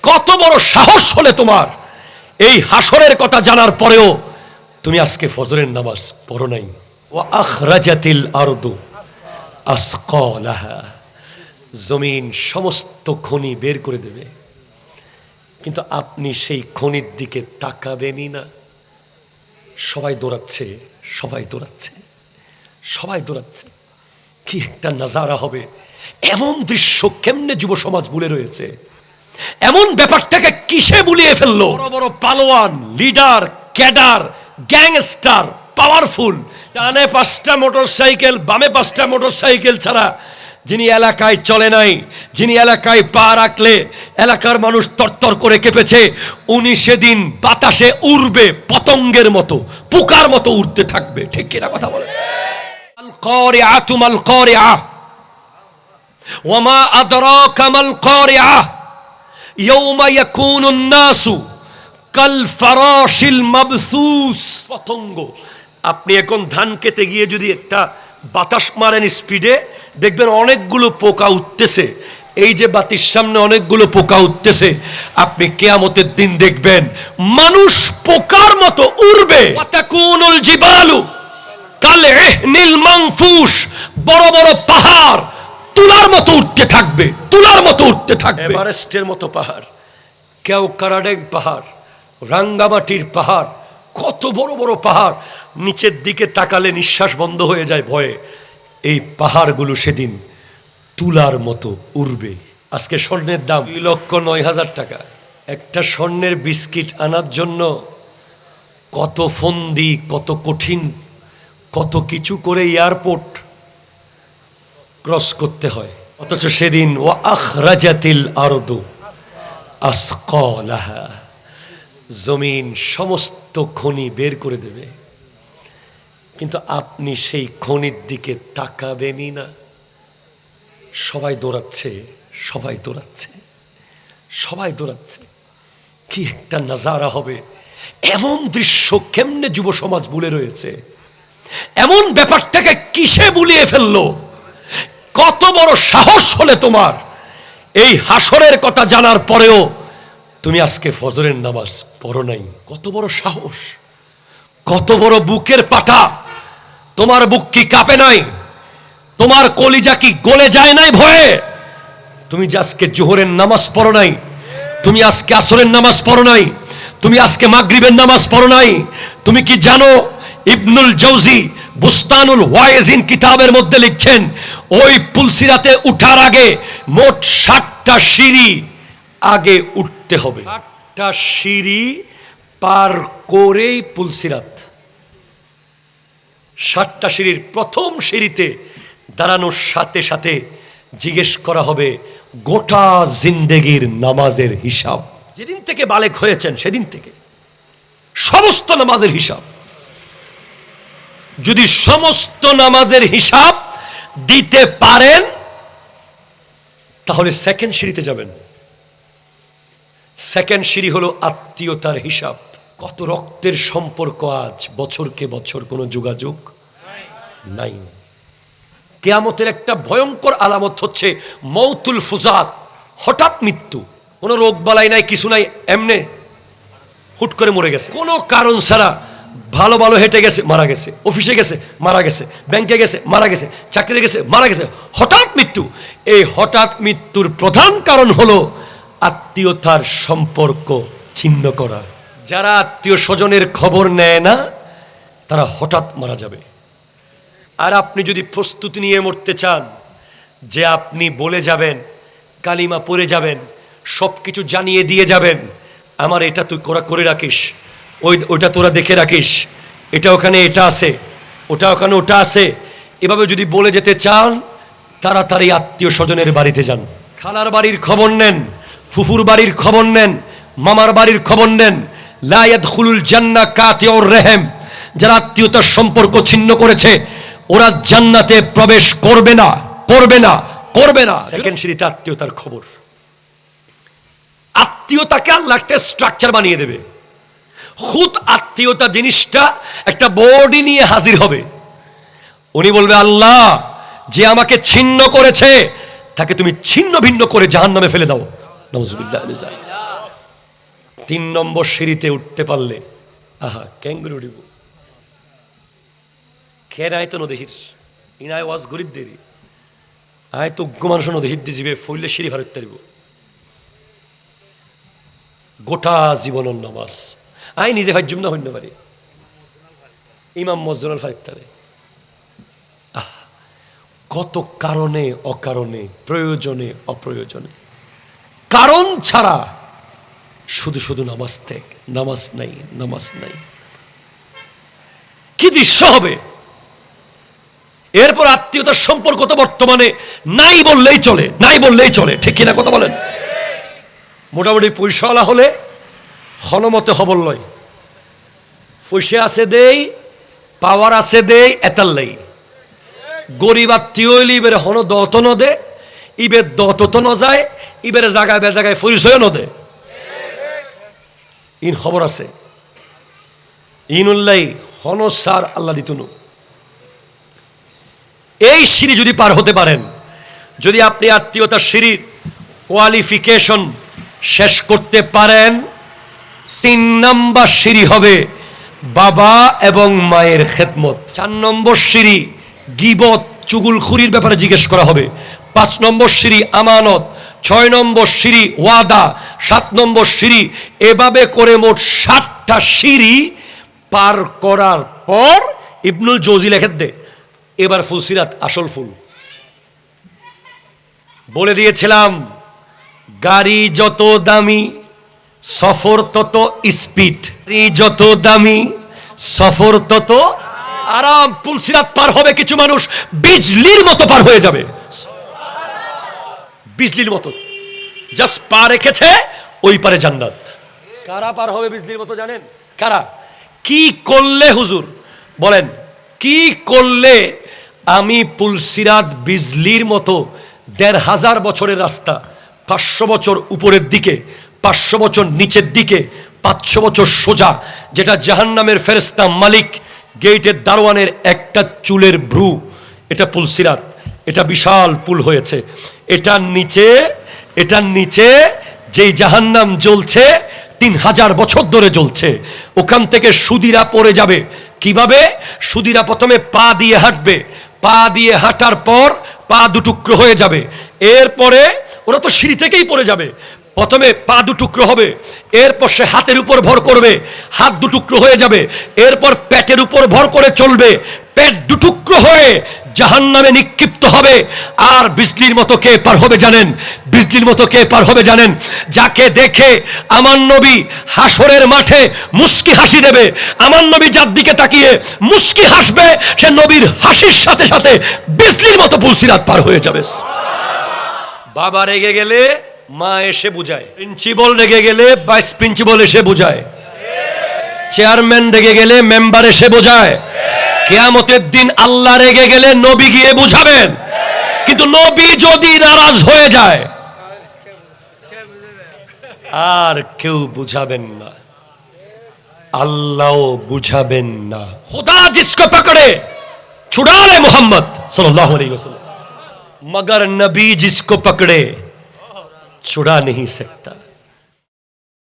কত বড় সাহস হলে তোমার এই হাসরের কথা জানার পরেও তুমি আজকে ফজরের নামাজ পড়ো নাই। ওয়া আখরাজাতিল আরদু আসকালাহা, জমিন সমস্ত খনি বের করে দেবে, কিন্তু আপনি সেই খনির দিকে তাকাবেনই না। সবাই দৌড়াচ্ছে, সবাই দৌড়াচ্ছে, সবাই দৌড়াচ্ছে। কি একটা নাজারা হবে! এমন দৃশ্য কেমনে যুব সমাজ ভুলে রয়েছে? এমন ব্যাপারটাকে কিসে ভুলিয়ে ফেললো? বড় বড় পালোয়ান, লিডার, ক্যাডার, গ্যাংস্টার, পাওয়ারফুল, ডানে 5টা মোটরসাইকেল, বামে 5টা মোটরসাইকেল ছাড়া যিনি এলাকায় চলে নাই, যিনি এলাকায় পা রাখলে এলাকার মানুষ তরতর করে কেঁপেছে, উনি সেদিন বাতাসে উড়বে পতঙ্গের মতো, পোকার মতো উড়তে থাকবে। ঠিক কিনা কথা বলে? আল কারিআতু মাল কারিআ ওয়া মা আদরাকা মাল কারিআ ইয়াউমা ইয়াকুনুন নাসু কাল ফারাশিল মাবসুস। পতঙ্গ, আপনি এখন ধান কেটে গিয়ে যদি একটা বাতাস মারেন স্পিডে, দেখবেন অনেকগুলো পোকা উঠতেছে। এই যে বাতির সামনে অনেকগুলো পোকা উঠতেছে, আপনি কিয়ামতের দিন দেখবেন মানুষ পোকার মতো উড়বে। ওয়াতাকুনুল জিবালু কাল ইহনিল মানফুস, বড় বড় পাহাড় তুলার মতো উঠতে থাকবে, তুলার মতো উঠতে থাকবে। এভারেস্টের মতো পাহাড়, কেওক্রাডেগ পাহাড়, রাঙ্গামাটির পাহাড়, কত বড় বড় পাহাড়, নিচের দিকে তাকালে নিঃশ্বাস বন্ধ হয়ে যায় ভয়ে। এই পাহাড়গুলো সেদিন তুলার মতো উড়বে। আজকে স্বর্ণের দাম 2,09,000 টাকা। একটা স্বর্ণের বিস্কিট আনার জন্য কত ফন্দি, কত কঠিন, কত কিছু করে এয়ারপোর্ট ক্রস করতে হয়। অথচ সেদিন ওয়া আখরাজাতিল আরদু আসকালাহা, জমিন সমস্ত খনি বের করে দেবে, কিন্তু আপনি সেই খনির দিকে তাকাবেনই না। সবাই দৌড়াচ্ছে, সবাই দৌড়াচ্ছে, সবাই দৌড়াচ্ছে। কি একটা নাজারা হবে! এমন দৃশ্য কেমনে যুব সমাজ ভুলে রয়েছে? এমন ব্যাপারটাকে কিসে ভুলিয়ে ফেললো? কত বড় সাহস হলে তোমার এই হাসরের কথা জানার পরেও তুমি আজকে ফজরের নামাজ পড়ো নাই? কত বড় সাহস, কত বড় বুকের পাটা! তোমার বুক কি কাঁপে নাই? তোমার কলিজা কি গলে যায় নাই ভয়ে? তুমি যে আজকে জোহরের নামাজ পড়ো নাই, তুমি আজকে আসরের নামাজ পড়ো নাই, তুমি আজকে মাগরিবের নামাজ পড়ো নাই, তুমি কি জানো ইবনুল জাওজি বুস্তানুল ওয়াইজিন কিতাবের মধ্যে লিখছেন, ওই পুলসিরাতে উঠার আগে মোট 60টা সিঁড়ি আগে উঠতে হবে। 60টা সিঁড়ি পার করেই পুলসিরাত। 60টা সিঁড়ির প্রথম সিঁড়িতে দাঁড়ানোর সাথে সাথে জিজ্ঞেস করা হবে গোটা জিন্দেগির নামাজের হিসাব। যেদিন থেকে বালেগ হয়েছেন সেদিন থেকে সমস্ত নামাজের হিসাব। যদি সমস্ত নামাজের হিসাব দিতে পারেন তাহলে সেকেন্ড সিঁড়িতে যাবেন। সেকেন্ড সিঁড়ি হলো আত্মীয়তার হিসাব। কত রক্তের সম্পর্ক আজ বছরকে বছর কোনো যোগাযোগ নাই। কিয়ামতের একটা ভয়ঙ্কর আলামত হচ্ছে মৌতুল ফুজাত, হঠাৎ মৃত্যু। কোনো রোগ বালাই নাই, কিছু নাই, এমনে হুট করে মরে গেছে কোনো কারণ ছাড়া। ভালো ভালো হেঁটে গেছে, মারা গেছে, অফিসে গেছে, মারা গেছে, ব্যাংকে গেছে, মারা গেছে, চাকরিতে গেছে, মারা গেছে, হঠাৎ মৃত্যু। এই হঠাৎ মৃত্যুর প্রধান কারণ হলো আত্মীয়তার সম্পর্ক ছিন্ন করা। যারা আত্মীয় স্বজনের খবর নেয় না তারা হঠাৎ মারা যাবে। আর আপনি যদি প্রস্তুতি নিয়ে মরতে চান যে আপনি বলে যাবেন, কালিমা পড়ে যাবেন, সব কিছু জানিয়ে দিয়ে যাবেন, আমার এটা তুই করে রাখিস, ওইটা তোরা দেখে রাখিস, এটা ওখানে এটা আছে, ওটা ওখানে ওটা আছে, এভাবে যদি বলে যেতে চান তাড়াতাড়ি আত্মীয় স্বজনের বাড়িতে যান। খালার বাড়ির খবর নেন, ফুফুর বাড়ির খবর নেন, মামার বাড়ির খবর নেন। লা ইয়াদখুলুল জান্নাহ কাতিউর রহিম, যারা আত্মীয়তার সম্পর্ক ছিন্ন করেছে ওরা জান্নাতে প্রবেশ করবে না, করবে না, করবে না। সেকেন্ড সিঁড়িতে আত্মীয়তার খবর। আত্মীয়তাকে আল্লাহ একটা স্ট্রাকচার বানিয়ে দেবে। খুদ আত্মীয়তা জিনিসটা একটা বডি নিয়ে হাজির হবে। উনি বলবে, আল্লাহ যে আমাকে ছিন্ন করেছে তাকে তুমি ছিন্ন ভিন্ন করে জাহান্নামে ফেলে দাও। নাউজুবিল্লাহ। 3 নম্বর সিঁড়িতে উঠতে পারলে আহা ক্যাঙ্গুরু উঠিব খেয়ে আয় তো নদীর ইনায় ওয়াজ গরিব দেরি আয় তো উগ্র মানুষ নদী হিদ্দি যাবে ফইলে সিঁড়ি ভারত তারিব গোটা জীবনের নামাজ আয় নিজে ভাজ্যুম না হইতে পারি ইমাম মসজিদুল ফারিত্তারে কত কারণে অকারণে প্রয়োজনে অপ্রয়োজনে কারণ ছাড়া শুধু শুধু নামাজ ত্যাগ নামাজ নাই নামাজ নাই কি দৃশ্য হবে এরপর আত্মীয়তার সম্পর্ক তো বর্তমানে নাই বললেই চলে নাই বললেই চলে ঠিক কিনা কথা বলেন মোটামুটি পয়সাওয়ালা হলে হনমতে হবল লয় পয়সা আছে দেই পাওয়ার আছে দেই এতার লাই গরিব আত্মীয় হইলে ইবের হন দত ন দে ইবের দত তো ন যায় ইবের জায়গায় বেজাগায় পরিচয় ন দে ইন খবর আছে ইনুল্লাই হন সার আল্লাহ দিতুনু এই সিঁড়ি যদি পার হতে পারেন যদি আপনি আত্মীয়তার সিঁড়ির কোয়ালিফিকেশন শেষ করতে পারেন 3 নম্বর সিঁড়ি হবে বাবা এবং মায়ের খেদমত 4 নম্বর সিঁড়ি গীবত চুগুলখুরির ব্যাপারে জিজ্ঞেস করা হবে 5 নম্বর সিঁড়ি আমানত 6 নম্বর সিঁড়ি ওয়াদা 7 নম্বর সিঁড়ি এভাবে করে মোট 7টা সিঁড়ি পার করার পর ইবনুল জৌজি লেখেন দে এবার ফুলসিরাত আসল ফুল বলে দিয়েছিলাম গাড়ি যত দামি সফর তত স্পিড যত দামি সফর তত আরাম ফুলসিরাত পার হবে কিছু মানুষ বিজলির মতো পার হয়ে যাবে বিজলির মতো জাস্ট পা রেখেছে ওই পারে জান্নাত কারা পার হবে বিজলির মতো জানেন কারা কি করলে হুজুর বলেন কি করলে আমি পুলসিরাত বিজলির মতো 1500 বছরের রাস্তা 500 বছর উপরের দিকে 500 বছর নিচের দিকে 500 বছর সোজা যেটা জাহান্নামের ফেরেশতা মালিক গেটের দারোয়ানের একটা চুলের ভ্রু এটা পুলসিরাত এটা বিশাল পুল হয়েছে এটার নিচে যেই জাহান্নাম জ্বলছে 3000 বছর ধরে জ্বলছে ওখান থেকে সুদীরা পড়ে যাবে কিভাবে সুদীরা প্রথমে পা দিয়ে হাঁটবে পা দিয়ে হাঁটার পর পা দুটুকরো হয়ে যাবে এরপরে ওরা তো সিঁড়ি থেকেই পড়ে যাবে প্রথমে পা দুটুকরো হবে এরপর সে হাতের উপর ভর করবে হাত দুটুকরো হয়ে যাবে এরপর পেটের উপর ভর করে চলবে পেট দুটুকরো হয়ে জাহান্নামে নিক্ষিপ্ত হবে আর বিজলির মতো কে পার হবে জানেন বিজলির মতো কে পার হবে জানেন যাকে দেখে আমার নবী হাসরের মাঠে মুস্কি হাসি দেবে আমার নবী যার দিকে তাকিয়ে মুস্কি হাসবে সে নবীর হাসির সাথে সাথে বিজলির মতো পুলসিরাত পার হয়ে যাবে বাবা রেগে গেলে মা এসে বুঝায় প্রিন্সিপাল রেগে গেলে ভাইস প্রিন্সিপাল এসে বুঝায় চেয়ারম্যান রেগে গেলে মেম্বার এসে বোঝায় কিয়ামতের দিন আল্লাহ রেগে গেলে নবী গিয়ে বুঝাবেন কিন্তু নবী যদি নারাজ হয়ে যায় আর কেউ বুঝাবেন না আল্লাহ বুঝাবেন না खुदा जिसको पकड़े छुड़ा ले मोहम्मद सल्लल्लाहु अलैहि वसल्लम मगर नबी जिसको पकड़े छुड़ा नहीं सकता